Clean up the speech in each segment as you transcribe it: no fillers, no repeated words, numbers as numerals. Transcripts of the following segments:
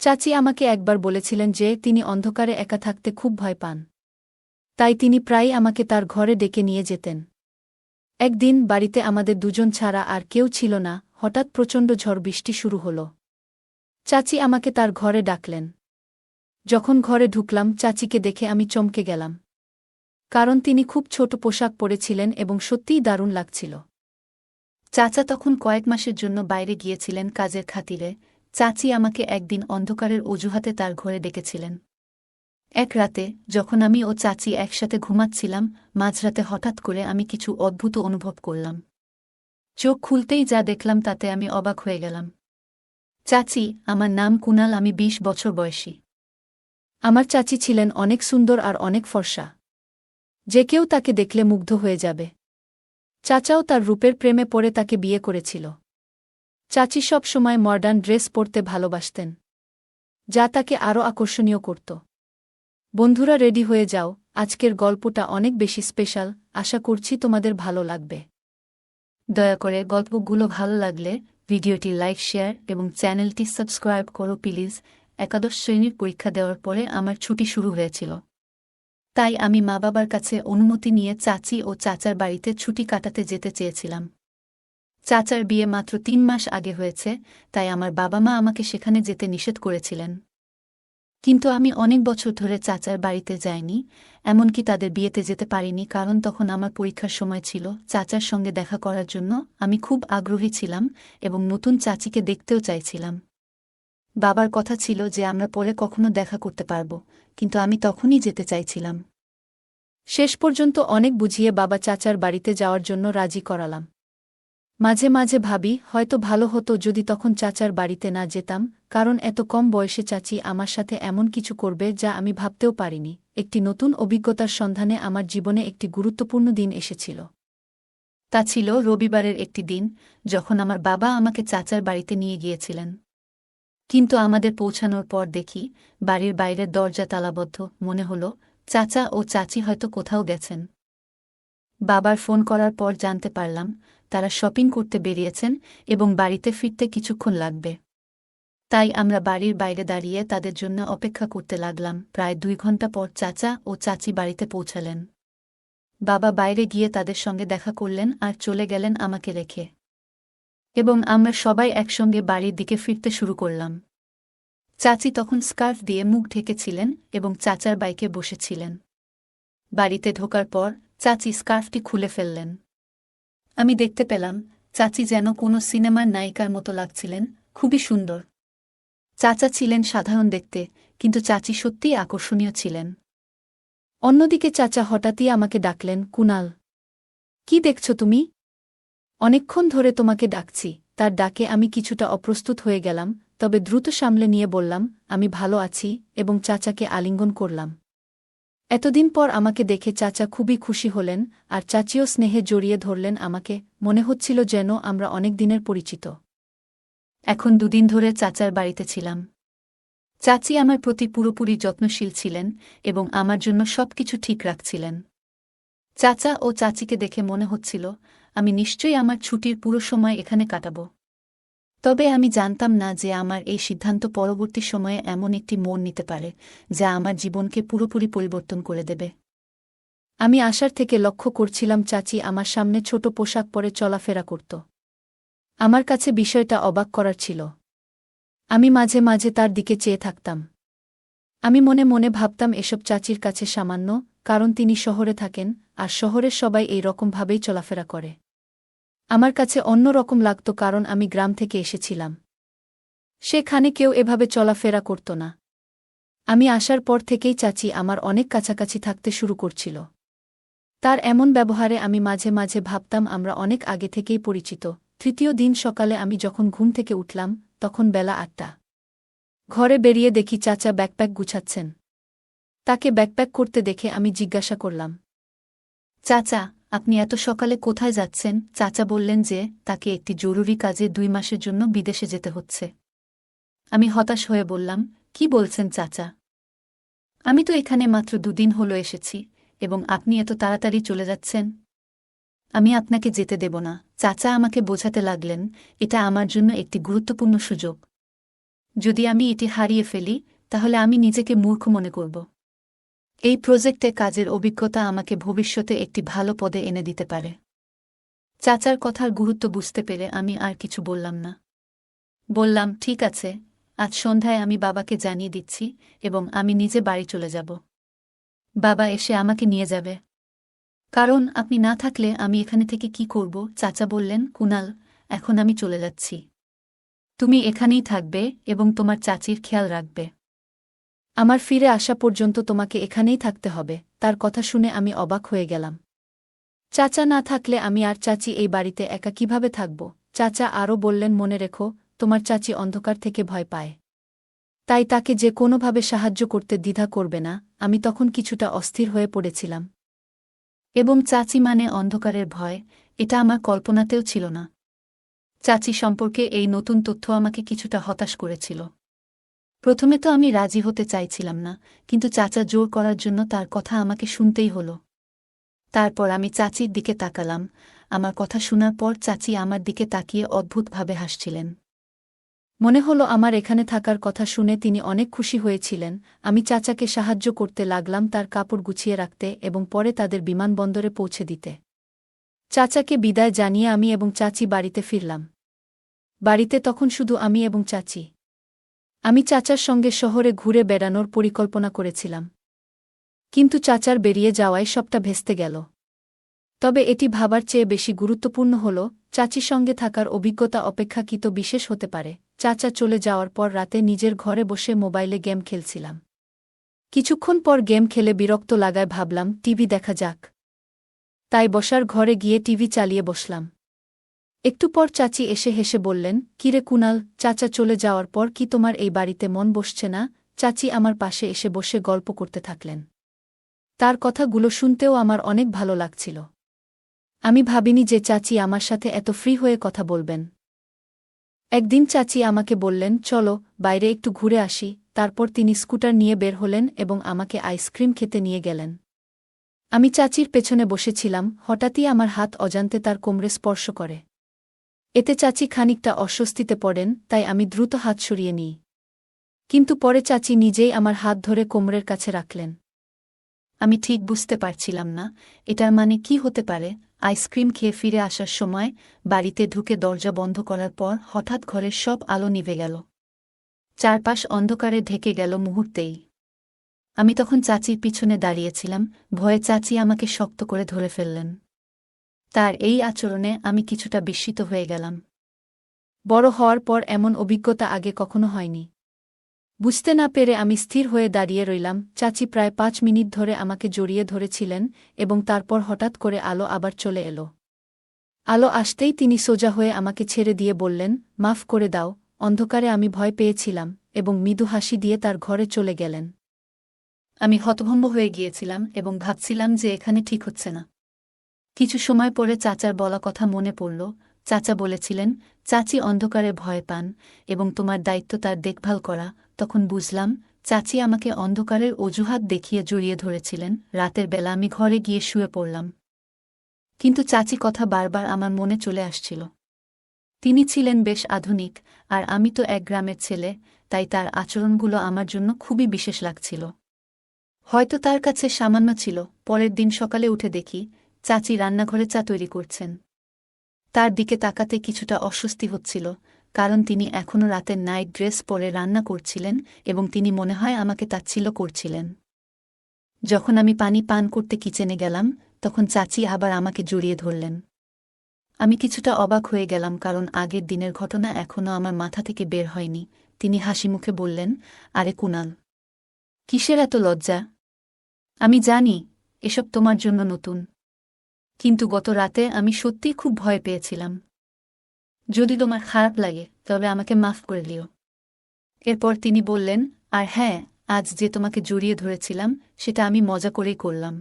চাচি আমাকে একবার বলেছিলেন যে তিনি অন্ধকারে একা থাকতে খুব ভয় পান। তাই তিনি প্রায়ই আমাকে তার ঘরে ডেকে নিয়ে যেতেন। একদিন বাড়িতে আমাদের দুজন ছাড়া আর কেউ ছিল না, হঠাৎ প্রচণ্ড ঝড় বৃষ্টি শুরু হল। চাচি আমাকে তার ঘরে ডাকলেন। যখন ঘরে ঢুকলাম চাচিকে দেখে আমি চমকে গেলাম। কারণ তিনি খুব ছোট পোশাক পরেছিলেন এবং সত্যিই দারুণ লাগছিল। চাচা তখন কয়েক মাসের জন্য বাইরে গিয়েছিলেন কাজের খাতিরে। চাচি আমাকে একদিন অন্ধকারের অজুহাতে তার ঘরে ডেকেছিলেন। এক রাতে যখন আমি ও চাচি একসাথে ঘুমাচ্ছিলাম, মাঝরাতে হঠাৎ করে আমি কিছু অদ্ভুত অনুভব করলাম। চোখ খুলতেই যা দেখলাম তাতে আমি অবাক হয়ে গেলাম। চাচি, আমার নাম কুনাল, আমি ২০ বছর বয়সী। আমার চাচি ছিলেন অনেক সুন্দর আর অনেক ফর্সা। যে কেউ তাকে দেখলে মুগ্ধ হয়ে যাবে। চাচাও তার রূপের প্রেমে পড়ে তাকে বিয়ে করেছিল। চাচি সব সময় মডার্ন ড্রেস পরতে ভালোবাসতেন, যা তাকে আরও আকর্ষণীয় করত। বন্ধুরা, রেডি হয়ে যাও, আজকের গল্পটা অনেক বেশি স্পেশাল। আশা করছি তোমাদের ভালো লাগবে। দয়া করে গল্পগুলো ভালো লাগলে ভিডিওটি লাইক, শেয়ার এবং চ্যানেলটি সাবস্ক্রাইব করো প্লিজ। একাদশ শ্রেণীর পরীক্ষা দেওয়ার পরে আমার ছুটি শুরু হয়েছিল। তাই আমি মা বাবার কাছে অনুমতি নিয়ে চাচি ও চাচার বাড়িতে ছুটি কাটাতে যেতে চেয়েছিলাম। চাচার বিয়ে মাত্র ৩ মাস আগে হয়েছে, তাই আমার বাবা মা আমাকে সেখানে যেতে নিষেধ করেছিলেন। কিন্তু আমি অনেক বছর ধরে চাচার বাড়িতে যাইনি, এমনকি তাদের বিয়েতে যেতে পারিনি, কারণ তখন আমার পরীক্ষার সময় ছিল। চাচার সঙ্গে দেখা করার জন্য আমি খুব আগ্রহী ছিলাম এবং নতুন চাচিকে দেখতেও চাইছিলাম। বাবার কথা ছিল যে আমরা পরে কখনো দেখা করতে পারব, কিন্তু আমি তখনই যেতে চাইছিলাম। শেষ পর্যন্ত অনেক বুঝিয়ে বাবা চাচার বাড়িতে যাওয়ার জন্য রাজি করালাম। মাঝে মাঝে ভাবি, হয়তো ভালো হতো যদি তখন চাচার বাড়িতে না যেতাম, কারণ এত কম বয়সে চাচি আমার সাথে এমন কিছু করবে যা আমি ভাবতেও পারিনি। একটি নতুন অভিজ্ঞতার সন্ধানে আমার জীবনে একটি গুরুত্বপূর্ণ দিন এসেছিল। তা ছিল রবিবারের একটি দিন, যখন আমার বাবা আমাকে চাচার বাড়িতে নিয়ে গিয়েছিলেন। কিন্তু আমাদের পৌঁছানোর পর দেখি বাড়ির বাইরের দরজা তালাবদ্ধ। মনে হলো চাচা ও চাচি হয়তো কোথাও গেছেন। বাবার ফোন করার পর জানতে পারলাম তারা শপিং করতে বেরিয়েছেন এবং বাড়িতে ফিরতে কিছুক্ষণ লাগবে। তাই আমরা বাড়ির বাইরে দাঁড়িয়ে তাদের জন্য অপেক্ষা করতে লাগলাম। প্রায় ২ ঘন্টা পর চাচা ও চাচি বাড়িতে পৌঁছালেন। বাবা বাইরে গিয়ে তাদের সঙ্গে দেখা করলেন আর চলে গেলেন আমাকে রেখে, এবং আমরা সবাই একসঙ্গে বাড়ির দিকে ফিরতে শুরু করলাম। চাচি তখন স্কার্ফ দিয়ে মুখ ঢেকেছিলেন এবং চাচার বাইকে বসেছিলেন। বাড়িতে ঢোকার পর চাচি স্কার্ফটি খুলে ফেললেন। আমি দেখতে পেলাম চাচি যেন কোনো সিনেমার নায়িকার মতো লাগছিলেন, খুবই সুন্দর। চাচা ছিলেন সাধারণ দেখতে, কিন্তু চাচি সত্যিই আকর্ষণীয় ছিলেন। অন্যদিকে চাচা হঠাৎই আমাকে ডাকলেন, কুনাল, কি দেখছ তুমি? অনেকক্ষণ ধরে তোমাকে ডাকছি। তার ডাকে আমি কিছুটা অপ্রস্তুত হয়ে গেলাম, তবে দ্রুত সামলে নিয়ে বললাম, আমি ভালো আছি, এবং চাচাকে আলিঙ্গন করলাম। এতদিন পর আমাকে দেখে চাচা খুবই খুশি হলেন, আর চাচিও স্নেহে জড়িয়ে ধরলেন আমাকে। মনে হচ্ছিল যেন আমরা অনেক দিনের পরিচিত। এখন ২ দিন ধরে চাচার বাড়িতে ছিলাম। চাচি আমার প্রতি পুরোপুরি যত্নশীল ছিলেন এবং আমার জন্য সবকিছু ঠিক রাখছিলেন। চাচা ও চাচিকে দেখে মনে হচ্ছিল আমি নিশ্চয়ই আমার ছুটির পুরো সময় এখানে কাটাব। তবে আমি জানতাম না যে আমার এই সিদ্ধান্ত পরবর্তী সময়ে এমন একটি মোড় নিতে পারে যা আমার জীবনকে পুরোপুরি পরিবর্তন করে দেবে। আমি আসার থেকে লক্ষ্য করছিলাম চাচি আমার সামনে ছোট পোশাক পরে চলাফেরা করত। আমার কাছে বিষয়টা অবাক করার ছিল। আমি মাঝে মাঝে তার দিকে চেয়ে থাকতাম। আমি মনে মনে ভাবতাম এসব চাচির কাছে সামান্য, কারণ তিনি শহরে থাকেন, আর শহরের সবাই এই রকমভাবেই চলাফেরা করে। আমার কাছে অন্য রকম লাগত, কারণ আমি গ্রাম থেকে এসেছিলাম। সেখানে কেউ এভাবে চলাফেরা করত না। আমি আসার পর থেকেই চাচি আমার অনেক কাছাকাছি থাকতে শুরু করছিল। তার এমন ব্যবহারে আমি মাঝে মাঝে ভাবতাম আমরা অনেক আগে থেকেই পরিচিত। তৃতীয় দিন সকালে আমি যখন ঘুম থেকে উঠলাম, তখন বেলা ৮টা। ঘরে বেরিয়ে দেখি চাচা ব্যাকপ্যাক গুছাচ্ছেন। তাকে ব্যাকপ্যাক করতে দেখে আমি জিজ্ঞাসা করলাম, চাচা, আপনি এত সকালে কোথায় যাচ্ছেন? চাচা বললেন যে তাকে একটি জরুরি কাজে ২ মাসের জন্য বিদেশে যেতে হচ্ছে। আমি হতাশ হয়ে বললাম, কি বলছেন চাচা? আমি তো এখানে মাত্র ২ দিন হলো এসেছি, এবং আপনি এত তাড়াতাড়ি চলে যাচ্ছেন। আমি আপনাকে যেতে দেব না। চাচা আমাকে বোঝাতে লাগলেন এটা আমার জন্য একটি গুরুত্বপূর্ণ সুযোগ। যদি আমি এটি হারিয়ে ফেলি তাহলে আমি নিজেকে মূর্খ মনে করব। এই প্রজেক্টে কাজের অভিজ্ঞতা আমাকে ভবিষ্যতে একটি ভালো পদে এনে দিতে পারে। চাচার কথার গুরুত্ব বুঝতে পেরে আমি আর কিছু বললাম না। বললাম, ঠিক আছে, আজ সন্ধ্যায় আমি বাবাকে জানিয়ে দিচ্ছি এবং আমি নিজে বাড়ি চলে যাব। বাবা এসে আমাকে নিয়ে যাবে। কারণ আপনি না থাকলে আমি এখানে থেকে কি করব? চাচা বললেন, কুনাল, এখন আমি চলে যাচ্ছি। তুমি এখানেই থাকবে এবং তোমার চাচির খেয়াল রাখবে। আমার ফিরে আসা পর্যন্ত তোমাকে এখানেই থাকতে হবে। তার কথা শুনে আমি অবাক হয়ে গেলাম। চাচা না থাকলে আমি আর চাচি এই বাড়িতে একা কিভাবে থাকব? চাচা আরও বললেন, মনে রেখো, তোমার চাচি অন্ধকার থেকে ভয় পায়। তাই তাকে যে কোনোভাবে সাহায্য করতে দ্বিধা করবে না। আমি তখন কিছুটা অস্থির হয়ে পড়েছিলাম। এবং চাচি মানে অন্ধকারের ভয়, এটা আমার কল্পনাতেও ছিল না। চাচি সম্পর্কে এই নতুন তথ্য আমাকে কিছুটা হতাশ করেছিল। প্রথমে তো আমি রাজি হতে চাইছিলাম না, কিন্তু চাচা জোর করার জন্য তার কথা আমাকে শুনতেই হলো। তারপর আমি চাচির দিকে তাকালাম। আমার কথা শোনার পর চাচি আমার দিকে তাকিয়ে অদ্ভুতভাবে হাসছিলেন। মনে হলো আমার এখানে থাকার কথা শুনে তিনি অনেক খুশি হয়েছিলেন। আমি চাচাকে সাহায্য করতে লাগলাম তার কাপড় গুছিয়ে রাখতে এবং পরে তাদের বিমানবন্দরে পৌঁছে দিতে। চাচাকে বিদায় জানিয়ে আমি এবং চাচি বাড়িতে ফিরলাম। বাড়িতে তখন শুধু আমি এবং চাচি। আমি চাচার সঙ্গে শহরে ঘুরে বেড়ানোর পরিকল্পনা করেছিলাম, কিন্তু চাচার বেরিয়ে যাওয়ায় সবটা ভেস্তে গেল। তবে এটি ভাবার চেয়ে বেশি গুরুত্বপূর্ণ হল, চাচির সঙ্গে থাকার অভিজ্ঞতা অপেক্ষাকৃত বিশেষ হতে পারে। চাচা চলে যাওয়ার পর রাতে নিজের ঘরে বসে মোবাইলে গেম খেলছিলাম। কিছুক্ষণ পর গেম খেলে বিরক্ত লাগায় ভাবলাম টিভি দেখা যাক। তাই বসার ঘরে গিয়ে টিভি চালিয়ে বসলাম। একটু পর চাচি এসে হেসে বললেন, কিরে কুনাল, চাচা চলে যাওয়ার পর কি তোমার এই বাড়িতে মন বসছে না? চাচি আমার পাশে এসে বসে গল্প করতে থাকলেন। তার কথাগুলো শুনতেও আমার অনেক ভালো লাগছিল। আমি ভাবিনি যে চাচি আমার সাথে এত ফ্রি হয়ে কথা বলবেন। একদিন চাচি আমাকে বললেন, চলো বাইরে একটু ঘুরে আসি। তারপর তিনি স্কুটার নিয়ে বের হলেন এবং আমাকে আইসক্রিম খেতে নিয়ে গেলেন। আমি চাচির পেছনে বসেছিলাম, হঠাৎই আমার হাত অজান্তে তার কোমরে স্পর্শ করে। এতে চাচি খানিকটা অস্বস্তিতে পড়েন, তাই আমি দ্রুত হাত সরিয়ে নিই। কিন্তু পরে চাচি নিজেই আমার হাত ধরে কোমরের কাছে রাখলেন। আমি ঠিক বুঝতে পারছিলাম না এটার মানে কি হতে পারে। আইসক্রিম খেয়ে ফিরে আসার সময় বাড়িতে ঢুকে দরজা বন্ধ করার পর হঠাৎ ঘরের সব আলো নিভে গেল। চারপাশ অন্ধকারে ঢেকে গেল মুহূর্তেই। আমি তখন চাচির পিছনে দাঁড়িয়েছিলাম, ভয়ে চাচি আমাকে শক্ত করে ধরে ফেললেন। তার এই আচরণে আমি কিছুটা বিস্মিত হয়ে গেলাম। বড় হওয়ার পর এমন অভিজ্ঞতা আগে কখনো হয়নি। বুঝতে না পেরে আমি স্থির হয়ে দাঁড়িয়ে রইলাম। চাচি প্রায় 5 মিনিট ধরে আমাকে জড়িয়ে ধরেছিলেন এবং তারপর হঠাৎ করে আলো আবার চলে এলো। আলো আসতেই তিনি সোজা হয়ে আমাকে ছেড়ে দিয়ে বললেন, মাফ করে দাও, অন্ধকারে আমি ভয় পেয়েছিলাম, এবং মৃদু হাসি দিয়ে তার ঘরে চলে গেলেন। আমি হতভম্ব হয়ে গিয়েছিলাম এবং ভাবছিলাম যে এখানে ঠিক হচ্ছে না। কিছু সময় পরে চাচার বলা কথা মনে পড়ল। চাচা বলেছিলেন, চাচি অন্ধকারে ভয় পান এবং তোমার দায়িত্ব তার দেখভাল করা। তখন বুঝলাম, চাচি আমাকে অন্ধকারের অজুহাত দেখিয়ে জড়িয়ে ধরেছিলেন। রাতের বেলা আমি ঘরে গিয়ে শুয়ে পড়লাম, কিন্তু চাচি কথা বারবার আমার মনে চলে আসছিল। তিনি ছিলেন বেশ আধুনিক, আর আমি তো এক গ্রামের ছেলে, তাই তার আচরণগুলো আমার জন্য খুবই বিশেষ লাগছিল। হয়তো তার কাছে সামান্য ছিল। পরের দিন সকালে উঠে দেখি চাচি রান্নাঘরে চা তৈরি করছেন। তার দিকে তাকাতে কিছুটা অস্বস্তি হচ্ছিল, কারণ তিনি এখনও রাতের নাইট ড্রেস পরে রান্না করছিলেন এবং তিনি মনে হয় আমাকে তাচ্ছিল্য করছিলেন। যখন আমি পানি পান করতে কিচেনে গেলাম, তখন চাচি আবার আমাকে জড়িয়ে ধরলেন। আমি কিছুটা অবাক হয়ে গেলাম, কারণ আগের দিনের ঘটনা এখনও আমার মাথা থেকে বের হয়নি। তিনি হাসিমুখে বললেন, আরে কুনাল, কিসের এত লজ্জা? আমি জানি এসব তোমার জন্য নতুন, কিন্তু গত রাতে আমি সত্যিই খুব ভয় পেয়েছিলাম। যদি তোমার খারাপ লাগে তবে আমাকে মাফ করে দিও। এরপর তিনি বললেন, আর হ্যাঁ, আজ যে তোমাকে জড়িয়ে ধরেছিলাম সেটা আমি মজা করেই করলাম।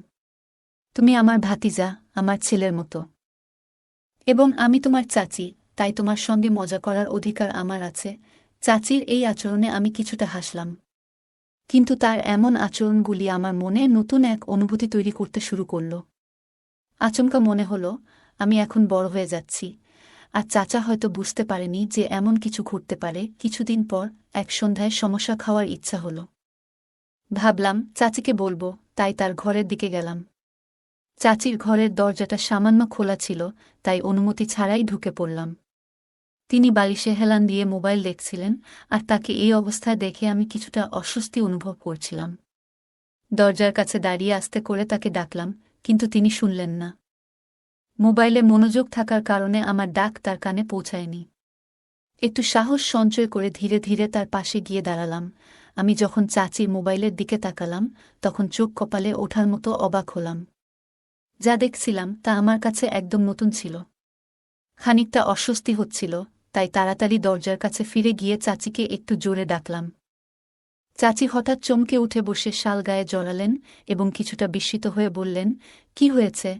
তুমি আমার ভাতিজা, আমার ছেলের মতো, এবং আমি তোমার চাচি, তাই তোমার সঙ্গে মজা করার অধিকার আমার আছে। চাচির এই আচরণে আমি কিছুটা হাসলাম, কিন্তু তার এমন আচরণগুলি আমার মনে নতুন এক অনুভূতি তৈরি করতে শুরু করল। আচমকা মনে হল আমি এখন বড় হয়ে যাচ্ছি। আর চাচা হয়তো বুঝতে পারেনি যে এমন কিছু ঘটতে পারে। কিছুদিন পর এক সন্ধ্যায় সমস্যা খাওয়ার ইচ্ছা হল। ভাবলাম চাচিকে বলবো, তাই তার ঘরের দিকে গেলাম। চাচির ঘরের দরজাটা সামান্য খোলা ছিল, তাই অনুমতি ছাড়াই ঢুকে পড়লাম। তিনি বালিশে হেলান দিয়ে মোবাইল দেখছিলেন, আর তাকে এই অবস্থায় দেখে আমি কিছুটা অস্বস্তি অনুভব করছিলাম। দরজার কাছে দাঁড়িয়ে আস্তে করে তাকে ডাকলাম, কিন্তু তিনি শুনলেন না। মোবাইলে মনোযোগ থাকার কারণে আমার ডাক তার কানে পৌঁছায়নি। একটু সাহস সঞ্চয় করে ধীরে ধীরে তার পাশে গিয়ে দাঁড়ালাম। আমি যখন চাচির মোবাইলের দিকে তাকালাম, তখন চোখ কপালে ওঠার মতো অবাক হলাম। যা দেখছিলাম তা আমার কাছে একদম নতুন ছিল। খানিকটা অস্বস্তি হচ্ছিল, তাই তাড়াতাড়ি দরজার কাছে ফিরে গিয়ে চাচিকে একটু জোরে ডাকলাম। চাচি হঠাৎ চমকে উঠে বসে শাল গায়ে জড়ালেন এবং কিছুটা বিস্মিত হয়ে বললেন, কি হয়েছে?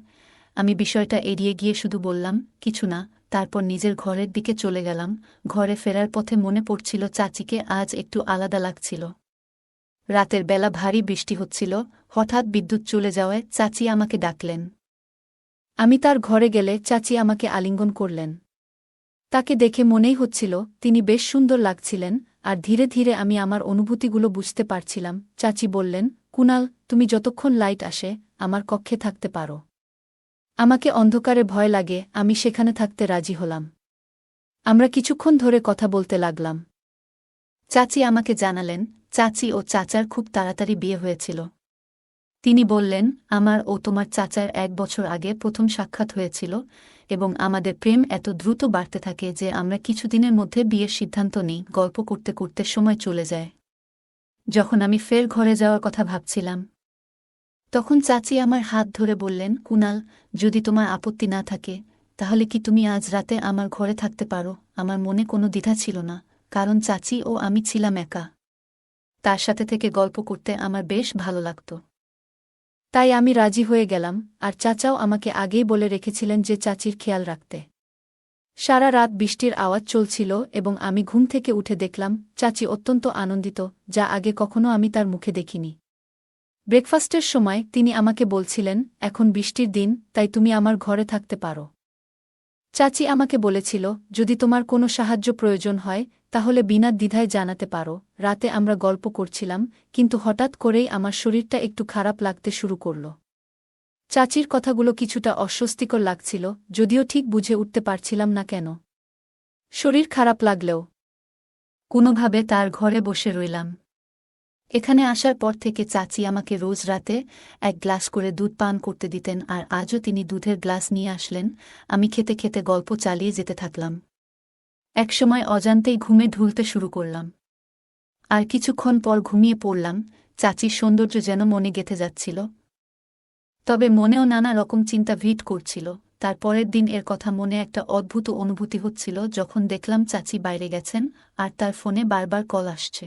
আমি বিষয়টা এড়িয়ে গিয়ে শুধু বললাম, কিছু না। তারপর নিজের ঘরের দিকে চলে গেলাম। ঘরে ফেরার পথে মনে পড়ছিল চাচিকে আজ একটু আলাদা লাগছিল। রাতের বেলা ভারী বৃষ্টি হচ্ছিল। হঠাৎ বিদ্যুৎ চলে যাওয়ায় চাচি আমাকে ডাকলেন। আমি তার ঘরে গেলে চাচি আমাকে আলিঙ্গন করলেন। তাকে দেখে মনেই হচ্ছিল তিনি বেশ সুন্দর লাগছিলেন, আর ধীরে ধীরে আমি আমার অনুভূতিগুলো বুঝতে পারছিলাম। চাচি বললেন, কুনাল, তুমি যতক্ষণ লাইট আসে আমার কক্ষে থাকতে পারো। আমাকে অন্ধকারে ভয় লাগে, আমি সেখানে থাকতে রাজি হলাম। আমরা কিছুক্ষণ ধরে কথা বলতে লাগলাম। চাচি আমাকে জানালেন, চাচি ও চাচার খুব তাড়াতাড়ি বিয়ে হয়েছিল। তিনি বললেন, আমার ও তোমার চাচার 1 বছর আগে প্রথম সাক্ষাৎ হয়েছিল, এবং আমাদের প্রেম এত দ্রুত বাড়তে থাকে যে আমরা কিছুদিনের মধ্যে বিয়ের সিদ্ধান্ত নিই। গল্প করতে করতে সময় চলে যায়। যখন আমি ফের ঘরে যাওয়ার কথা ভাবছিলাম, তখন চাচি আমার হাত ধরে বললেন, কুনাল, যদি তোমার আপত্তি না থাকে, তাহলে কি তুমি আজ রাতে আমার ঘরে থাকতে পারো? আমার মনে কোনো দ্বিধা ছিল না, কারণ চাচি ও আমি ছিলাম একা। তার সাথে থেকে গল্প করতে আমার বেশ ভালো লাগত। তাই আমি রাজি হয়ে গেলাম, আর চাচাও আমাকে আগেই বলে রেখেছিলেন যে চাচির খেয়াল রাখতে। সারা রাত বৃষ্টির আওয়াজ চলছিল এবং আমি ঘুম থেকে উঠে দেখলাম চাচি অত্যন্ত আনন্দিত, যা আগে কখনো আমি তার মুখে দেখিনি। ব্রেকফাস্টের সময় তিনি আমাকে বলছিলেন, এখন বৃষ্টির দিন, তাই তুমি আমার ঘরে থাকতে পারো। চাচি আমাকে বলেছিল, যদি তোমার কোনো সাহায্য প্রয়োজন হয় তাহলে বিনা দ্বিধায় জানাতে পারো। রাতে আমরা গল্প করছিলাম, কিন্তু হঠাৎ করেই আমার শরীরটা একটু খারাপ লাগতে শুরু করল। চাচির কথাগুলো কিছুটা অস্বস্তিকর লাগছিল, যদিও ঠিক বুঝে উঠতে পারছিলাম না কেন। শরীর খারাপ লাগলেও কোনোভাবে তার ঘরে বসে রইলাম। এখানে আসার পর থেকে চাচি আমাকে রোজ রাতে 1 গ্লাস করে দুধ পান করতে দিতেন, আর আজও তিনি দুধের গ্লাস নিয়ে আসলেন। আমি খেতে খেতে গল্প চালিয়ে যেতে থাকলাম। একসময় অজান্তেই ঘুমে ঢুলতে শুরু করলাম, আর কিছুক্ষণ পর ঘুমিয়ে পড়লাম। চাচির সৌন্দর্য যেন মনে গেঁথে যাচ্ছিল, তবে মনেও নানা রকম চিন্তা ভিড় করছিল। তার পরের দিন এর কথা মনে একটা অদ্ভুত অনুভূতি হচ্ছিল যখন দেখলাম চাচি বাইরে গেছেন, আর তার ফোনে বারবার কল আসছে।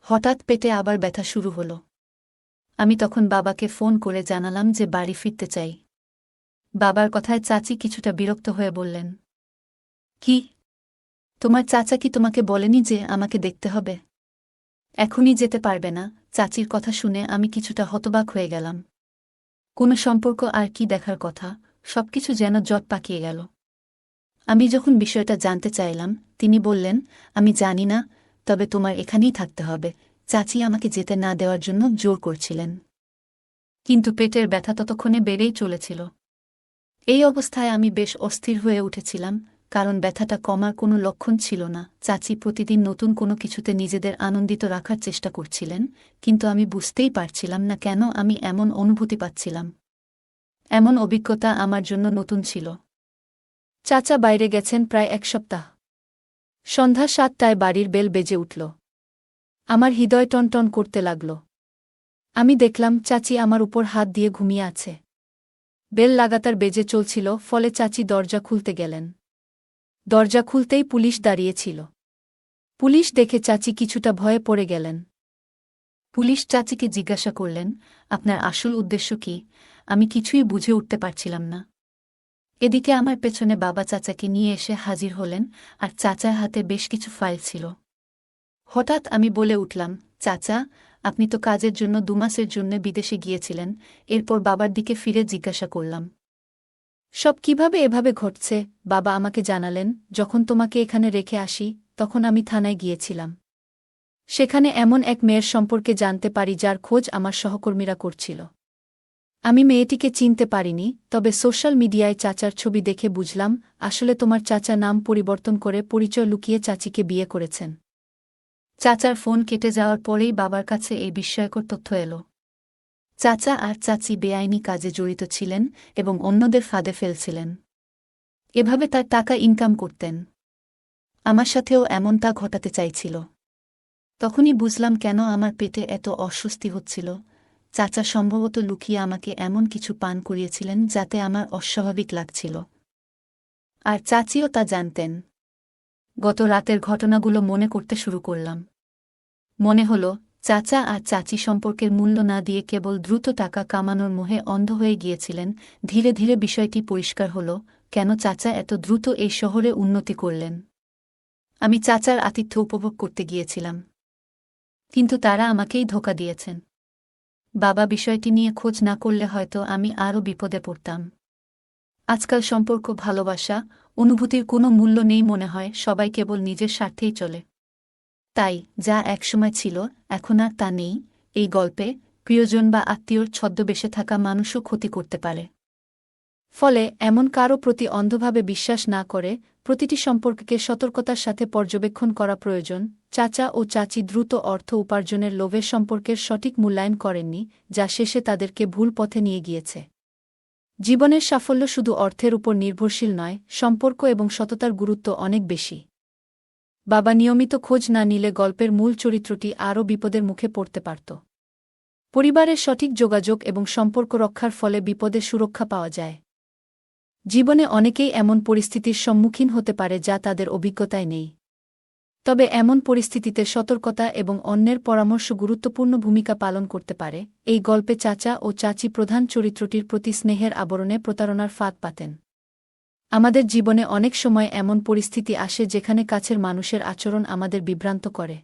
হঠাৎ পেটে আবার ব্যথা শুরু হলো। আমি তখন বাবাকে ফোন করে জানালাম যে বাড়ি ফিরতে চাই। বাবার কথায় চাচি কিছুটা বিরক্ত হয়ে বললেন, কি, তোমার চাচা কি তোমাকে বলেনি যে আমাকে দেখতে হবে? এখনই যেতে পারবে না? চাচির কথা শুনে আমি কিছুটা হতবাক হয়ে গেলাম। কোনো সম্পর্ক আর কি দেখার কথা, সবকিছু যেন জট পাকিয়ে গেল। আমি যখন বিষয়টা জানতে চাইলাম, তিনি বললেন, আমি জানি না, তবে তোমার এখানেই থাকতে হবে। চাচি আমাকে যেতে না দেওয়ার জন্য জোর করছিলেন, কিন্তু পেটের ব্যথা ততক্ষণে বেড়েই চলেছিল। এই অবস্থায় আমি বেশ অস্থির হয়ে উঠেছিলাম, কারণ ব্যথাটা কমার কোনো লক্ষণ ছিল না। চাচি প্রতিদিন নতুন কোনো কিছুতে নিজেদের আনন্দিত রাখার চেষ্টা করছিলেন, কিন্তু আমি বুঝতেই পারছিলাম না কেন আমি এমন অনুভূতি পাচ্ছিলাম। এমন অভিজ্ঞতা আমার জন্য নতুন ছিল। চাচা বাইরে গেছেন প্রায় 1 সপ্তাহ। সন্ধ্যা 7টায় বাড়ির বেল বেজে উঠল। আমার হৃদয় টনটন করতে লাগল। আমি দেখলাম চাচি আমার উপর হাত দিয়ে ঘুমিয়ে আছে। বেল লাগাতার বেজে চলছিল, ফলে চাচি দরজা খুলতে গেলেন। দরজা খুলতেই পুলিশ দাঁড়িয়েছিল। পুলিশ দেখে চাচি কিছুটা ভয়ে পড়ে গেলেন। পুলিশ চাচিকে জিজ্ঞাসা করলেন, আপনার আসল উদ্দেশ্য কি? আমি কিছুই বুঝে উঠতে পারছিলাম না। এদিকে আমার পেছনে বাবা চাচাকে নিয়ে এসে হাজির হলেন, আর চাচার হাতে বেশ কিছু ফাইল ছিল। হঠাৎ আমি বলে উঠলাম, চাচা, আপনি তো কাজের জন্য 2 মাসের জন্য বিদেশে গিয়েছিলেন। এরপর বাবার দিকে ফিরে জিজ্ঞাসা করলাম, সব কিভাবে এভাবে ঘটছে বাবা আমাকে জানালেন, যখন তোমাকে এখানে রেখে আসি তখন আমি থানায় গিয়েছিলাম। সেখানে এমন এক মেয়ের সম্পর্কে জানতে পারি যার খোঁজ আমার সহকর্মীরা করছিল। আমি মেয়েটিকে চিনতে পারিনি, তবে সোশ্যাল মিডিয়ায় চাচার ছবি দেখে বুঝলাম আসলে তোমার চাচা নাম পরিবর্তন করে পরিচয় লুকিয়ে চাচিকে বিয়ে করেছেন। চাচার ফোন কেটে যাওয়ার পরেই বাবার কাছে এই বিস্ময়কর তথ্য এল। চাচা আর চাচি বেআইনি কাজে জড়িত ছিলেন এবং অন্যদের ফাঁদে ফেলছিলেন। এভাবে তার টাকা ইনকাম করতেন। আমার সাথেও এমনটা ঘটাতে চাইছিল। তখনই বুঝলাম কেন আমার পেটে এত অস্বস্তি হচ্ছিল। চাচা সম্ভবত লুকিয়ে আমাকে এমন কিছু পান করিয়েছিলেন যাতে আমার অস্বাভাবিক লাগছিল। আর চাচিও তা জানতেন। গত রাতের ঘটনাগুলো মনে করতে শুরু করলাম। মনে হল চাচা আর চাচি সম্পর্কের মূল্য না দিয়ে কেবল দ্রুত টাকা কামানোর মোহে অন্ধ হয়ে গিয়েছিলেন। ধীরে ধীরে বিষয়টি পরিষ্কার হল কেন চাচা এত দ্রুত এই শহরে উন্নতি করলেন। আমি চাচার আতিথ্য উপভোগ করতে গিয়েছিলাম, কিন্তু তারা আমাকেই ধোঁকা দিয়েছেন। বাবা বিষয়টি নিয়ে খোঁজ না করলে হয়তো আমি আরও বিপদে পড়তাম। আজকাল সম্পর্ক, ভালোবাসা, অনুভূতির কোনো মূল্য নেই মনে হয়, সবাই কেবল নিজের স্বার্থেই চলে। তাই যা একসময় ছিল এখন আর তা নেই। এই গল্পে প্রিয়জন বা আত্মীয়র ছদ্মবেশে থাকা মানুষও ক্ষতি করতে পারে। ফলে এমন কারও প্রতি অন্ধভাবে বিশ্বাস না করে প্রতিটি সম্পর্ককে সতর্কতার সাথে পর্যবেক্ষণ করা প্রয়োজন। চাচা ও চাচি দ্রুত অর্থ উপার্জনের লোভে সম্পর্কের সঠিক মূল্যায়ন করেননি, যা শেষে তাদেরকে ভুল পথে নিয়ে গিয়েছে। জীবনের সাফল্য শুধু অর্থের উপর নির্ভরশীল নয়, সম্পর্ক এবং সততার গুরুত্ব অনেক বেশি। বাবা নিয়মিত খোঁজ না নিলে গল্পের মূল চরিত্রটি আরও বিপদের মুখে পড়তে পারত। পরিবারের সঠিক যোগাযোগ এবং সম্পর্ক রক্ষার ফলে বিপদে সুরক্ষা পাওয়া যায়। জীবনে অনেকেই এমন পরিস্থিতির সম্মুখীন হতে পারে যা তাদের অভিজ্ঞতায় নেই। তবে এমন পরিস্থিতিতে সতর্কতা এবং অন্যের পরামর্শ গুরুত্বপূর্ণ ভূমিকা পালন করতে পারে। এই গল্পে চাচা ও চাচি প্রধান চরিত্রটির প্রতি স্নেহের আবরণে প্রতারণার ফাঁদ পাতেন। আমাদের জীবনে অনেক সময় এমন পরিস্থিতি আসে যেখানে কাছের মানুষের আচরণ আমাদের বিভ্রান্ত করে।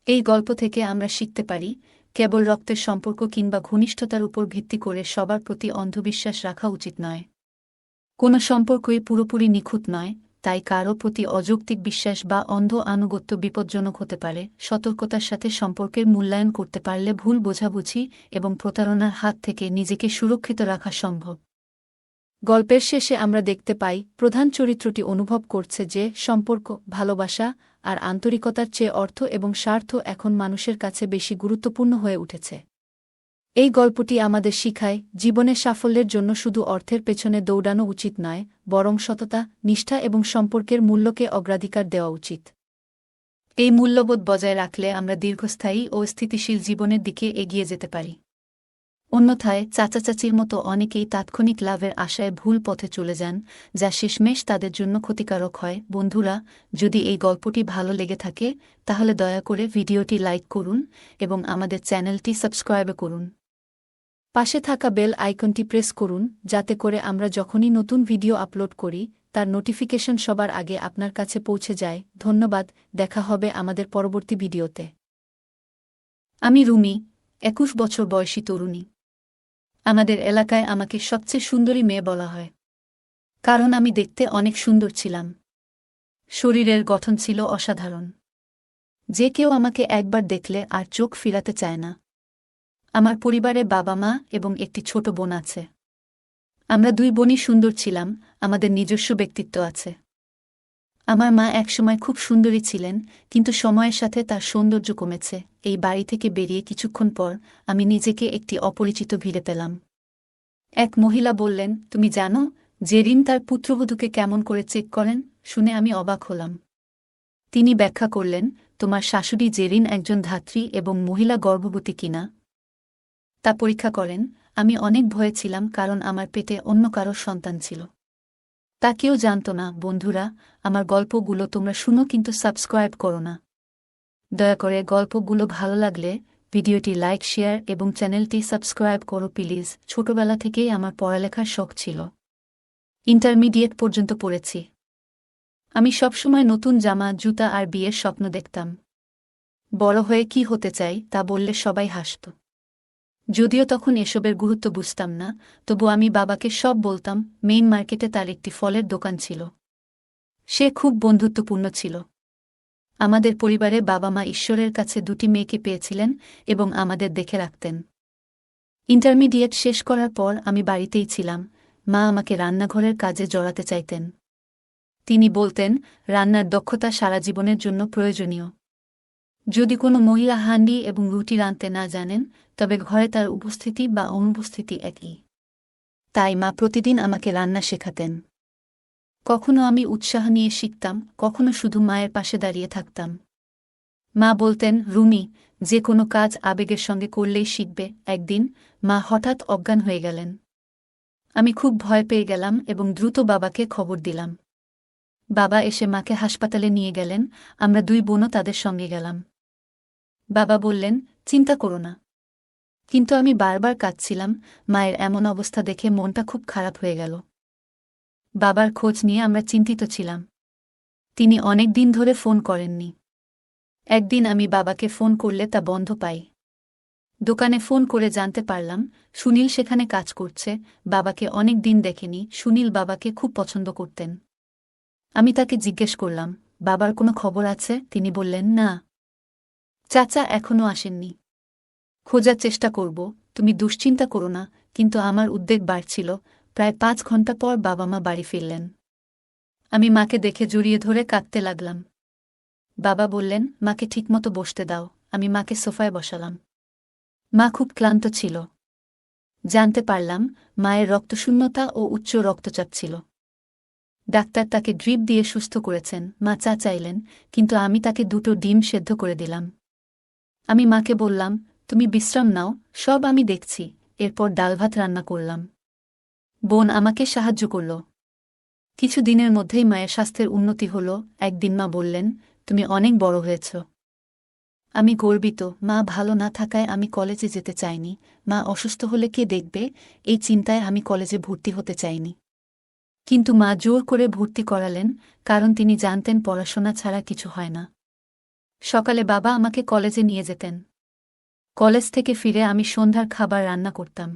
এই গল্প থেকে আমরা শিখতে পারি, কেবল রক্তের সম্পর্ক কিংবা ঘনিষ্ঠতার উপর ভিত্তি করে সবার প্রতি অন্ধবিশ্বাস রাখা উচিত নয়। কোনো সম্পর্কই পুরোপুরি নিখুঁত নয়, তাই কারও প্রতি অযৌক্তিক বিশ্বাস বা অন্ধ আনুগত্য বিপজ্জনক হতে পারে। সতর্কতার সাথে সম্পর্কের মূল্যায়ন করতে পারলে ভুল বোঝাবুঝি এবং প্রতারণার হাত থেকে নিজেকে সুরক্ষিত রাখা সম্ভব। গল্পের শেষে আমরা দেখতে পাই প্রধান চরিত্রটি অনুভব করছে যে সম্পর্ক, ভালোবাসা আর আন্তরিকতার চেয়ে অর্থ এবং স্বার্থ এখন মানুষের কাছে বেশি গুরুত্বপূর্ণ হয়ে উঠেছে। এই গল্পটি আমাদের শিখায়, জীবনের সাফল্যের জন্য শুধু অর্থের পেছনে দৌড়ানো উচিত নয়, বরং সততা, নিষ্ঠা এবং সম্পর্কের মূল্যকে অগ্রাধিকার দেওয়া উচিত। এই মূল্যবোধ বজায় রাখলে আমরা দীর্ঘস্থায়ী ও স্থিতিশীল জীবনের দিকে এগিয়ে যেতে পারি। অন্যথায় চাচা চাচির মতো অনেকেই তাৎক্ষণিক লাভের আশায় ভুল পথে চলে যান, যা শেষমেশ তাদের জন্য ক্ষতিকারক হয়। বন্ধুরা, যদি এই গল্পটি ভালো লেগে থাকে তাহলে দয়া করে ভিডিওটি লাইক করুন এবং আমাদের চ্যানেলটি সাবস্ক্রাইব করুন। পাশে থাকা বেল আইকনটি প্রেস করুন যাতে করে আমরা যখনই নতুন ভিডিও আপলোড করি তার নোটিফিকেশন সবার আগে আপনার কাছে পৌঁছে যায়। ধন্যবাদ, দেখা হবে আমাদের পরবর্তী ভিডিওতে। আমি রুমি, 21 বছর বয়সী তরুণী। আমাদের এলাকায় আমাকে সবচেয়ে সুন্দরী মেয়ে বলা হয়, কারণ আমি দেখতে অনেক সুন্দর ছিলাম। শরীরের গঠন ছিল অসাধারণ। যে কেউ আমাকে একবার দেখলে আর চোখ ফিরাতে চায় না। আমার পরিবারে বাবা মা এবং একটি ছোট বোন আছে। আমরা দুই বোনই সুন্দর ছিলাম, আমাদের নিজস্ব ব্যক্তিত্ব আছে। আমার মা একসময় খুব সুন্দরী ছিলেন, কিন্তু সময়ের সাথে তার সৌন্দর্য কমেছে। এই বাড়ি থেকে বেরিয়ে কিছুক্ষণ পর আমি নিজেকে একটি অপরিচিত ভিড়ে পেলাম। এক মহিলা বললেন, তুমি জানো জেরিন তার পুত্রবধূকে কেমন করে চেক করেন? শুনে আমি অবাক হলাম। তিনি ব্যাখ্যা করলেন, তোমার শাশুড়ি জেরিন একজন ধাত্রী এবং মহিলা গর্ভবতী কিনা তা পরীক্ষা করেন। আমি অনেক ভয়ে ছিলাম, কারণ আমার পেটে অন্য কারো সন্তান ছিল। তা কেউ জানত না। বন্ধুরা, আমার গল্পগুলো তোমরা শুনো, কিন্তু সাবস্ক্রাইব করো না। দয়া করে গল্পগুলো ভালো লাগলে ভিডিওটি লাইক, শেয়ার এবং চ্যানেলটি সাবস্ক্রাইব করো প্লিজ। ছোটবেলা থেকেই আমার পড়ালেখার শখ ছিল। ইন্টারমিডিয়েট পর্যন্ত পড়েছি। আমি সবসময় নতুন জামা, জুতা আর বিয়ের স্বপ্ন দেখতাম। বড় হয়ে কি হতে চাই তা বললে সবাই হাসত। যদিও তখন এসবের গুরুত্ব বুঝতাম না, তবু আমি বাবাকে সব বলতাম। মেইন মার্কেটে তার একটি ফলের দোকান ছিল। সে খুব বন্ধুত্বপূর্ণ ছিল। আমাদের পরিবারে বাবা মা ঈশ্বরের কাছে দুটি মেয়েকে পেয়েছিলেন এবং আমাদের দেখে রাখতেন। ইন্টারমিডিয়েট শেষ করার পর আমি বাড়িতেই ছিলাম। মা আমাকে রান্নাঘরের কাজে জড়াতে চাইতেন। তিনি বলতেন, রান্নার দক্ষতা সারা জীবনের জন্য প্রয়োজনীয়। যদি কোনো মহিলা হান্ডি এবং রুটি রাঁধতে না জানেন, তবে ঘরে তার উপস্থিতি বা অনুপস্থিতি একই। তাই মা প্রতিদিন আমাকে রান্না শেখাতেন। কখনো আমি উৎসাহ নিয়ে শিখতাম, কখনো শুধু মায়ের পাশে দাঁড়িয়ে থাকতাম। মা বলতেন, রুমি, যে কোনো কাজ আবেগের সঙ্গে করলেই শিখবে। একদিন মা হঠাৎ অজ্ঞান হয়ে গেলেন। আমি খুব ভয় পেয়ে গেলাম এবং দ্রুত বাবাকে খবর দিলাম। বাবা এসে মাকে হাসপাতালে নিয়ে গেলেন। আমরা দুই বোনও তাদের সঙ্গে গেলাম। বাবা বললেন, চিন্তা করো না। কিন্তু আমি বারবার কাঁদছিলাম। মায়ের এমন অবস্থা দেখে মনটা খুব খারাপ হয়ে গেল। বাবার খোঁজ নিয়ে আমরা চিন্তিত ছিলাম। তিনি অনেক দিন ধরে ফোন করেননি। একদিন আমি বাবাকে ফোন করলে তা বন্ধ পাই। দোকানে ফোন করে জানতে পারলাম সুনীল সেখানে কাজ করছে। বাবাকে অনেক দিন দেখেনি। সুনীল বাবাকে খুব পছন্দ করতেন। আমি তাকে জিজ্ঞেস করলাম, বাবার কোনো খবর আছে? তিনি বললেন, না, চাচা এখনও আসেননি। খোঁজার চেষ্টা করব, তুমি দুশ্চিন্তা করো না। কিন্তু আমার উদ্বেগ বাড়ছিল। প্রায় 5 ঘন্টা পর বাবা মা বাড়ি ফিরলেন। আমি মাকে দেখে জড়িয়ে ধরে কাঁদতে লাগলাম। বাবা বললেন, মাকে ঠিকমতো বসতে দাও। আমি মাকে সোফায় বসালাম। মা খুব ক্লান্ত ছিল। জানতে পারলাম মায়ের রক্তশূন্যতা ও উচ্চ রক্তচাপ ছিল। ডাক্তার তাকে ড্রিপ দিয়ে সুস্থ করেছেন। মা চা চাইলেন, কিন্তু আমি তাকে 2টো ডিম সেদ্ধ করে দিলাম। আমি মাকে বললাম, তুমি বিশ্রাম নাও, সব আমি দেখছি। এরপর ডাল ভাত রান্না করলাম। বোন আমাকে সাহায্য করল। কিছু দিনের মধ্যেই মায়ের স্বাস্থ্যের উন্নতি হল। একদিন মা বললেন, তুমি অনেক বড় হয়েছ। আমি গর্বিত। মা ভালো না থাকায় আমি কলেজে যেতে চাইনি। মা অসুস্থ হলে কে দেখবে, এই চিন্তায় আমি কলেজে ভর্তি হতে চাইনি। কিন্তু মা জোর করে ভর্তি করালেন, কারণ তিনি জানতেন পড়াশোনা ছাড়া কিছু হয় না। সকালে বাবা আমাকে কলেজে নিয়ে যেতেন। কলেজ থেকে ফিরে আমি সন্ধ্যার খাবার রান্না করতাম।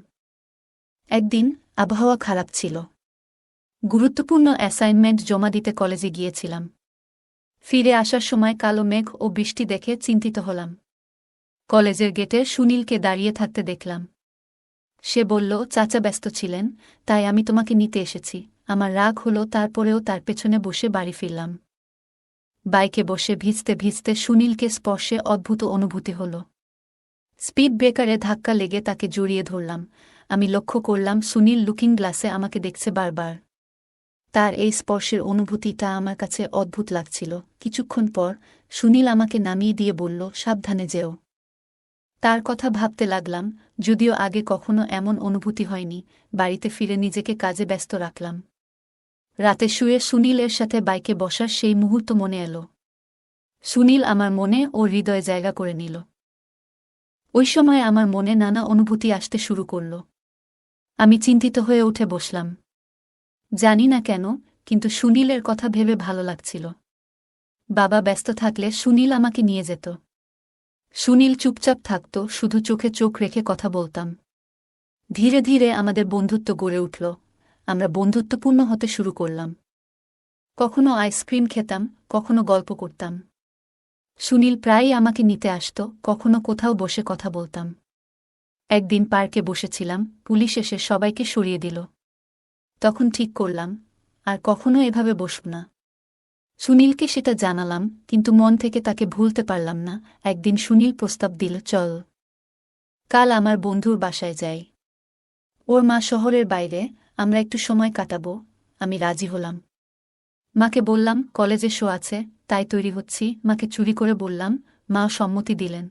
একদিন আবহাওয়া খারাপ ছিল। গুরুত্বপূর্ণ অ্যাসাইনমেন্ট জমা দিতে কলেজে গিয়েছিলাম। ফিরে আসার সময় কালো মেঘ ও বৃষ্টি দেখে চিন্তিত হলাম। কলেজের গেটে সুনীলকে দাঁড়িয়ে থাকতে দেখলাম। সে বলল, চাচা ব্যস্ত ছিলেন, তাই আমি তোমাকে নিতে এসেছি। আমার রাগ হল, তারপরেও তার পেছনে বসে বাড়ি ফিরলাম। বাইকে বসে ভিজতে ভিজতে সুনীলকে স্পর্শে অদ্ভুত অনুভূতি হল। স্পিড ব্রেকারে ধাক্কা লেগে তাকে জড়িয়ে ধরলাম। আমি লক্ষ্য করলাম সুনীল লুকিং গ্লাসে আমাকে দেখছে বারবার। তার এই স্পর্শের অনুভূতিটা আমার কাছে অদ্ভুত লাগছিল। কিছুক্ষণ পর সুনীল আমাকে নামিয়ে দিয়ে বলল, সাবধানে যেও। তার কথা ভাবতে লাগলাম, যদিও আগে কখনো এমন অনুভূতি হয়নি। বাড়িতে ফিরে নিজেকে কাজে ব্যস্ত রাখলাম। রাতে শুয়ে সুনীলের সাথে বাইকে বসার সেই মুহূর্ত মনে এলো। সুনীল আমার মনে ও হৃদয়ে জায়গা করে নিল। ওই সময় আমার মনে নানা অনুভূতি আসতে শুরু করল। আমি চিন্তিত হয়ে উঠে বসলাম। জানি না কেন, কিন্তু সুনীলের কথা ভেবে ভালো লাগছিল। বাবা ব্যস্ত থাকলে সুনীল আমাকে নিয়ে যেত। সুনীল চুপচাপ থাকত, শুধু চোখে চোখ রেখে কথা বলতাম। ধীরে ধীরে আমাদের বন্ধুত্ব গড়ে উঠল। আমরা বন্ধুত্বপূর্ণ হতে শুরু করলাম। কখনো আইসক্রিম খেতাম, কখনো গল্প করতাম। সুনীল প্রায়ই আমাকে নিতে আসত, কখনো কোথাও বসে কথা বলতাম। একদিন পার্কে বসেছিলাম, পুলিশ এসে সবাইকে সরিয়ে দিল। তখন ঠিক করলাম, আর কখনো এভাবে বসব না। সুনীলকে সেটা জানালাম, কিন্তু মন থেকে তাকে ভুলতে পারলাম না। একদিন সুনীল প্রস্তাব দিল, চল কাল আমার বন্ধুর বাসায় যাই। ওর মা শহরের বাইরে, আমরা একটু সময় কাটাবো। আমি রাজি হলাম। মাকে বললাম কলেজে শো আছে, তাই তৈরি হচ্ছি। মাকে চুরি করে বললাম, মাও সম্মতি দিলেন।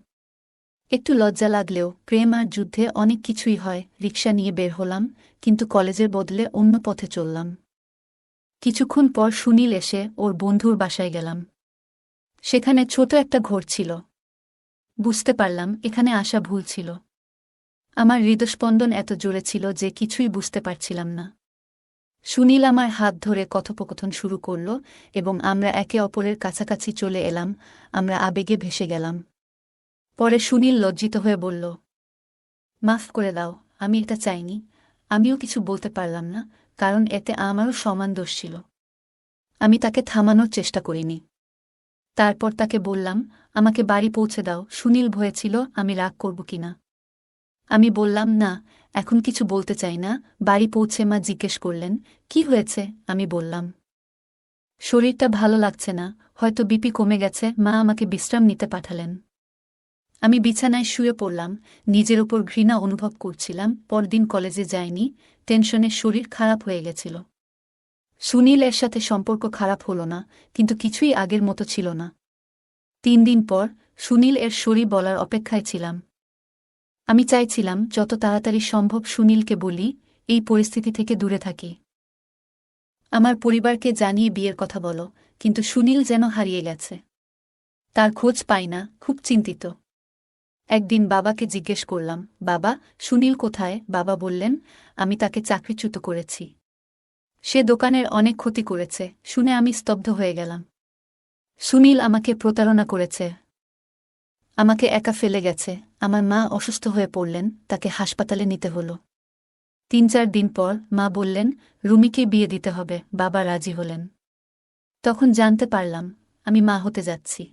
একটু লজ্জা লাগলেও প্রেম আর যুদ্ধে অনেক কিছুই হয়। রিকশা নিয়ে বের হলাম, কিন্তু কলেজের বদলে অন্য পথে চললাম। কিছুক্ষণ পর সুনীল এসে ওর বন্ধুর বাসায় গেলাম। সেখানে ছোট একটা ঘর ছিল। বুঝতে পারলাম এখানে আসা ভুল ছিল। আমার হৃদস্পন্দন এত জোরে ছিল যে কিছুই বুঝতে পারছিলাম না। সুনীল আমার হাত ধরে কথোপকথন শুরু করল এবং আমরা একে অপরের কাছাকাছি চলে এলাম। আমরা আবেগে ভেসে গেলাম। পরে সুনীল লজ্জিত হয়ে বলল, মাফ করে দাও, আমি এটা চাইনি। আমিও কিছু বলতে পারলাম না, কারণ এতে আমারও সমান দোষ ছিল। আমি তাকে থামানোর চেষ্টা করিনি। তারপর তাকে বললাম, আমাকে বাড়ি পৌঁছে দাও। সুনীল ভয়ে ছিল আমি রাগ করব কিনা। আমি বললাম, না, এখন কিছু বলতে চাই না। বাড়ি পৌঁছে মা জিজ্ঞেস করলেন, কি হয়েছে? আমি বললাম, শরীরটা ভালো লাগছে না, হয়তো বিপি কমে গেছে। মা আমাকে বিশ্রাম নিতে পাঠালেন। আমি বিছানায় শুয়ে পড়লাম, নিজের ওপর ঘৃণা অনুভব করছিলাম। পরদিন কলেজে যাইনি, টেনশনে শরীর খারাপ হয়ে গেছিল। সুনীলের সাথে সম্পর্ক খারাপ হলো না, কিন্তু কিছুই আগের মতো ছিল না। 3 দিন পর সুনীল এর সরি বলার অপেক্ষায় ছিলাম। আমি চাইছিলাম যত তাড়াতাড়ি সম্ভব সুনীলকে বলি, এই পরিস্থিতি থেকে দূরে থাকি। আমার পরিবারকে জানিয়ে বিয়ের কথা বলো, কিন্তু সুনীল যেন হারিয়ে গেছে। তার খোঁজ পাই না, খুব চিন্তিত। একদিন বাবাকে জিজ্ঞেস করলাম, বাবা, সুনীল কোথায়? বাবা বললেন, আমি তাকে চাকরিচ্যুত করেছি। সে দোকানের অনেক ক্ষতি করেছে। শুনে আমি স্তব্ধ হয়ে গেলাম। সুনীল আমাকে প্রতারণা করেছে, আমাকে একা ফেলে গেছে। আমার মা অসুস্থ হয়ে পড়লেন, তাকে হাসপাতালে নিতে হলো। 3-4 দিন পর মা বললেন, রুমিকে বিয়ে দিতে হবে। বাবা রাজি হলেন। তখন জানতে পারলাম আমি মা হতে যাচ্ছি।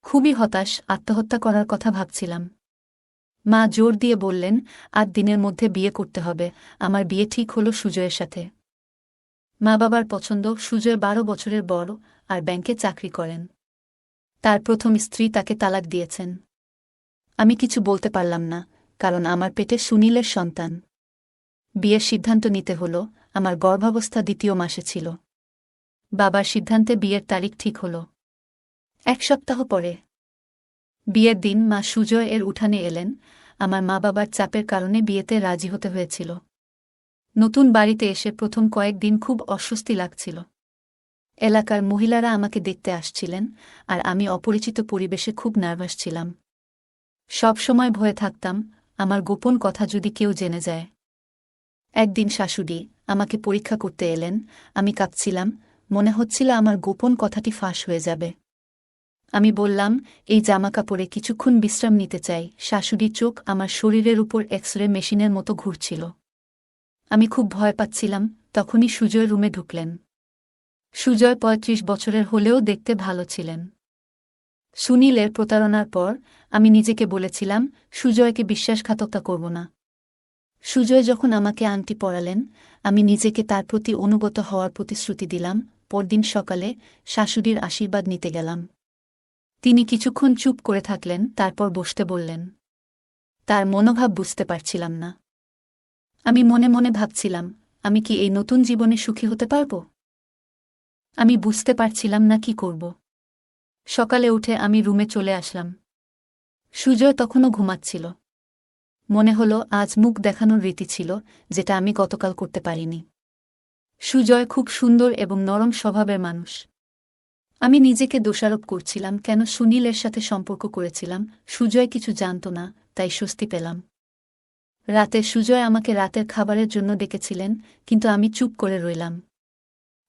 খুবই হতাশ, আত্মহত্যা করার কথা ভাবছিলাম। মা জোর দিয়ে বললেন, 8 দিনের মধ্যে বিয়ে করতে হবে। আমার বিয়ে ঠিক হলো সুজয়ের সাথে। মা বাবার পছন্দ। সুজয় 12 বছরের বড় আর ব্যাংকে চাকরি করেন। তার প্রথম স্ত্রী তাকে তালাক দিয়েছেন। আমি কিছু বলতে পারলাম না, কারণ আমার পেটে সুনীলের সন্তান। বিয়ের সিদ্ধান্ত নিতে হলো। আমার গর্ভাবস্থা 2য় মাসে ছিল। বাবার সিদ্ধান্তে বিয়ের তারিখ ঠিক হল। 1 সপ্তাহ পরে বিয়ের দিন মা সুজয় এর উঠানে এলেন। আমার মা বাবার চাপের কারণে বিয়েতে রাজি হতে হয়েছিল। নতুন বাড়িতে এসে প্রথম কয়েকদিন খুব অস্বস্তি লাগছিল। এলাকার মহিলারা আমাকে দেখতে আসছিলেন, আর আমি অপরিচিত পরিবেশে খুব নার্ভাস ছিলাম। সব সময় ভয়ে থাকতাম, আমার গোপন কথা যদি কেউ জেনে যায়। একদিন শাশুড়ি আমাকে পরীক্ষা করতে এলেন। আমি কাঁপছিলাম, মনে হচ্ছিল আমার গোপন কথাটি ফাঁস হয়ে যাবে। আমি বললাম, এই জামাকাপড়ে কিছুক্ষণ বিশ্রাম নিতে চাই। শাশুড়ির চোখ আমার শরীরের উপর এক্স-রে মেশিনের মতো ঘুরছিল। আমি খুব ভয় পাচ্ছিলাম। তখনই সুজয় রুমে ঢুকলেন। সুজয় 35 বছরের হলেও দেখতে ভালো ছিলেন। সুনীলের প্রতারণার পর আমি নিজেকে বলেছিলাম, সুজয়কে বিশ্বাসঘাতকতা করব না। সুজয় যখন আমাকে আংটি পরালেন, আমি নিজেকে তার প্রতি অনুগত হওয়ার প্রতিশ্রুতি দিলাম। পরদিন সকালে শাশুড়ির আশীর্বাদ নিতে গেলাম। তিনি কিছুক্ষণ চুপ করে থাকলেন, তারপর বসতে বললেন। তার মনোভাব বুঝতে পারছিলাম না। আমি মনে মনে ভাবছিলাম, আমি কি এই নতুন জীবনে সুখী হতে পারব? আমি বুঝতে পারছিলাম না কি করব। সকালে উঠে আমি রুমে চলে আসলাম। সুজয় তখনও ঘুমাচ্ছিল। মনে হলো আজ মুখ দেখানোর রীতি ছিল, যেটা আমি গতকাল করতে পারিনি। সুজয় খুব সুন্দর এবং নরম স্বভাবের মানুষ। আমি নিজেকে দোষারোপ করছিলাম, কেন সুনীলের সাথে সম্পর্ক করেছিলাম। সুজয় কিছু জানত না, তাই স্বস্তি পেলাম। রাতে সুজয় আমাকে রাতের খাবারের জন্য ডেকেছিলেন, কিন্তু আমি চুপ করে রইলাম।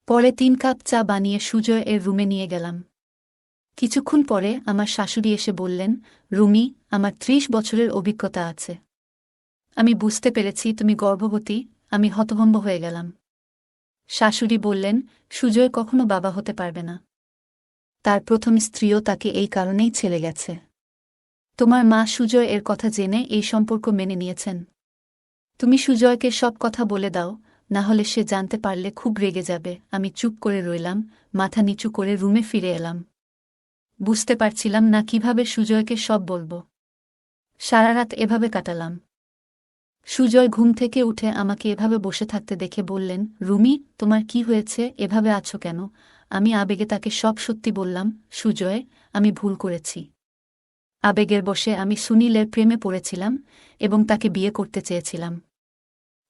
পরে 3 কাপ চা বানিয়ে সুজয় এর রুমে নিয়ে গেলাম। কিছুক্ষণ পরে আমার শাশুড়ি এসে বললেন, রুমি, আমার 30 বছরের অভিজ্ঞতা আছে। আমি বুঝতে পেরেছি তুমি গর্ভবতী। আমি হতভম্ব হয়ে গেলাম। শাশুড়ি বললেন, সুজয় কখনো বাবা হতে পারবে না। তার প্রথম স্ত্রীও তাকে এই কারণেই ছেড়ে গেছে। তোমার মা সুজয় এর কথা জেনে এই সম্পর্ক মেনে নিয়েছেন। তুমি সুজয়কে সব কথা বলে দাও, না হলে সে জানতে পারলে খুব রেগে যাবে। আমি চুপ করে রইলাম, মাথা নিচু করে রুমে ফিরে এলাম। বুঝতে পারছিলাম না কিভাবে সুজয়কে সব বলবো। সারা রাত এভাবে কাটালাম। সুজয় ঘুম থেকে উঠে আমাকে এভাবে বসে থাকতে দেখে বললেন, রুমি, তোমার কি হয়েছে? এভাবে আছো কেন? আমি আবেগে তাকে সব সত্যি বললাম। সুজয়, আমি ভুল করেছি। আবেগের বশে আমি সুনীলের প্রেমে পড়েছিলাম এবং তাকে বিয়ে করতে চেয়েছিলাম।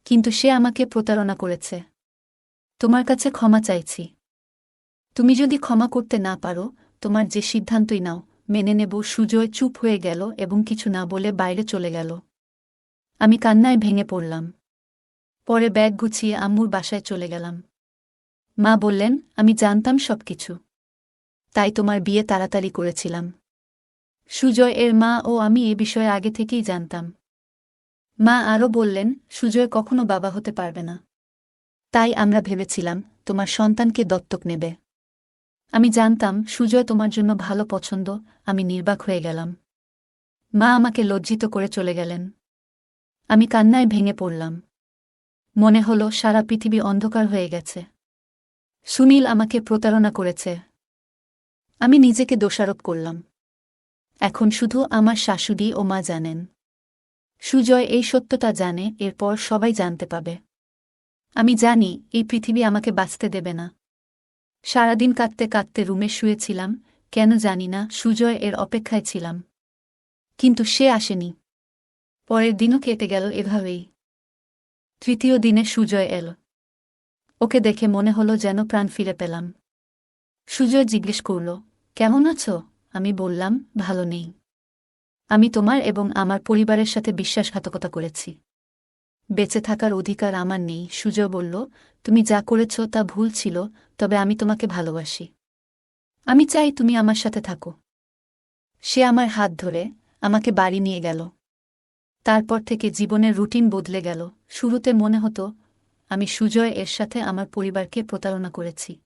কিন্তু সে আমাকে প্রতারণা করেছে। তোমার কাছে ক্ষমা চাইছি। তুমি যদি ক্ষমা করতে না পারো, তোমার যে সিদ্ধান্তই নাও, মেনে নেব। সুজয় চুপ হয়ে গেল এবং কিছু না বলে বাইরে চলে গেল। আমি কান্নায় ভেঙে পড়লাম। পরে ব্যাগ গুছিয়ে আম্মুর বাসায় চলে গেলাম। মা বললেন, আমি জানতাম সবকিছু, তাই তোমার বিয়ে তাড়াতাড়ি করেছিলাম। সুজয় এর মা ও আমি এ বিষয়ে আগে থেকেই জানতাম। মা আরও বললেন, সুজয় কখনো বাবা হতে পারবে না। তাই আমরা ভেবেছিলাম তোমার সন্তানকে দত্তক নেবে। আমি জানতাম সুজয় তোমার জন্য ভালো পছন্দ। আমি নির্বাক হয়ে গেলাম। মা আমাকে লজ্জিত করে চলে গেলেন। আমি কান্নায় ভেঙে পড়লাম। মনে হলো সারা পৃথিবী অন্ধকার হয়ে গেছে। সুনীল আমাকে প্রতারণা করেছে। আমি নিজেকে দোষারোপ করলাম। এখন শুধু আমার শাশুড়ি ও মা জানেন। সুজয় এই সত্যটা জানে, এরপর সবাই জানতে পাবে। আমি জানি এই পৃথিবী আমাকে বাঁচতে দেবে না। সারাদিন কাঁদতে কাঁদতে রুমে শুয়েছিলাম, কেন জানি না, সুজয় এর অপেক্ষায় ছিলাম। কিন্তু সে আসেনি। পরের দিনও কেটে গেল এভাবেই। তৃতীয় দিনে সুজয় এল। ওকে দেখে মনে হলো যেন প্রাণ ফিরে পেলাম। সুজয় জিজ্ঞেস করল, কেমন আছো? আমি বললাম, ভালো নেই। আমি তোমার এবং আমার পরিবারের সাথে বিশ্বাসঘাতকতা করেছি। বেঁচে থাকার অধিকার আমার নেই। সুজয় বলল, তুমি যা করেছ তা ভুল ছিল, তবে আমি তোমাকে ভালোবাসি। আমি চাই তুমি আমার সাথে থাকো। সে আমার হাত ধরে আমাকে বাড়ি নিয়ে গেল। তারপর থেকে জীবনের রুটিন বদলে গেল। শুরুতে মনে হতো আমি সুজয় এর সাথে আমার পরিবারকে প্রতারণা করেছি।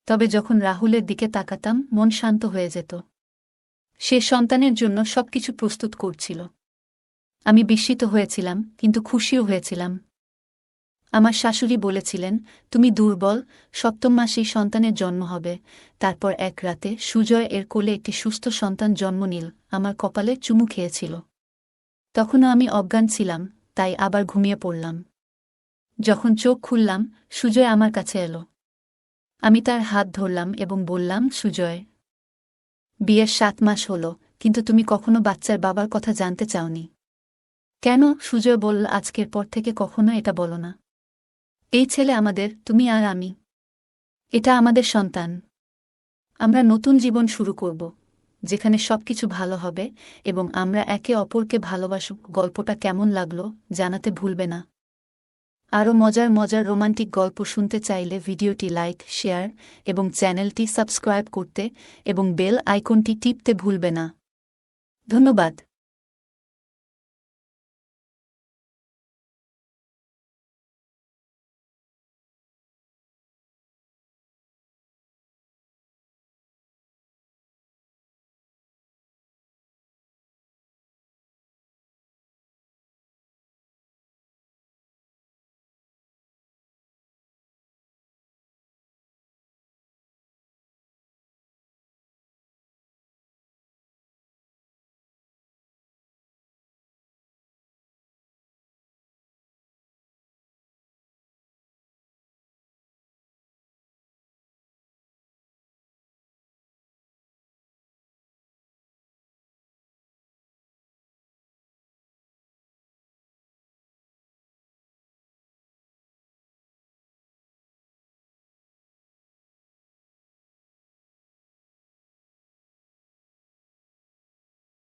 তবে যখন রাহুলের দিকে তাকাতাম মন শান্ত হয়ে যেত। সে সন্তানের জন্য সবকিছু প্রস্তুত করছিল। আমি বিস্মিত হয়েছিলাম, কিন্তু খুশিও হয়েছিলাম। আমার শাশুড়ি বলেছিলেন, তুমি দুর্বল, সপ্তম মাসেই সন্তানের জন্ম হবে। তারপর এক রাতে সুজয় এর কোলে একটি সুস্থ সন্তান জন্ম নিল। আমার কপালে চুমু খেয়েছিল। তখনও আমি অজ্ঞান ছিলাম, তাই আবার ঘুমিয়ে পড়লাম। যখন চোখ খুললাম, সুজয় আমার কাছে এলো। আমি তার হাত ধরলাম এবং বললাম, সুজয়, বিয়ের 7 মাস হলো, কিন্তু তুমি কখনো বাচ্চার বাবার কথা জানতে চাওনি কেন? সুজয় বলল, আজকের পর থেকে কখনো এটা বলো না। এই ছেলে আমাদের, তুমি আর আমি। এটা আমাদের সন্তান। আমরা নতুন জীবন শুরু করব, যেখানে সবকিছু ভালো হবে এবং আমরা একে অপরকে ভালোবাসব। গল্পটা কেমন লাগলো জানাতে ভুলবে না। আরও মজার মজার রোমান্টিক গল্প শুনতে চাইলে ভিডিওটি লাইক, শেয়ার এবং চ্যানেলটি সাবস্ক্রাইব করতে এবং বেল আইকনটি টিপতে ভুলবে না। ধন্যবাদ।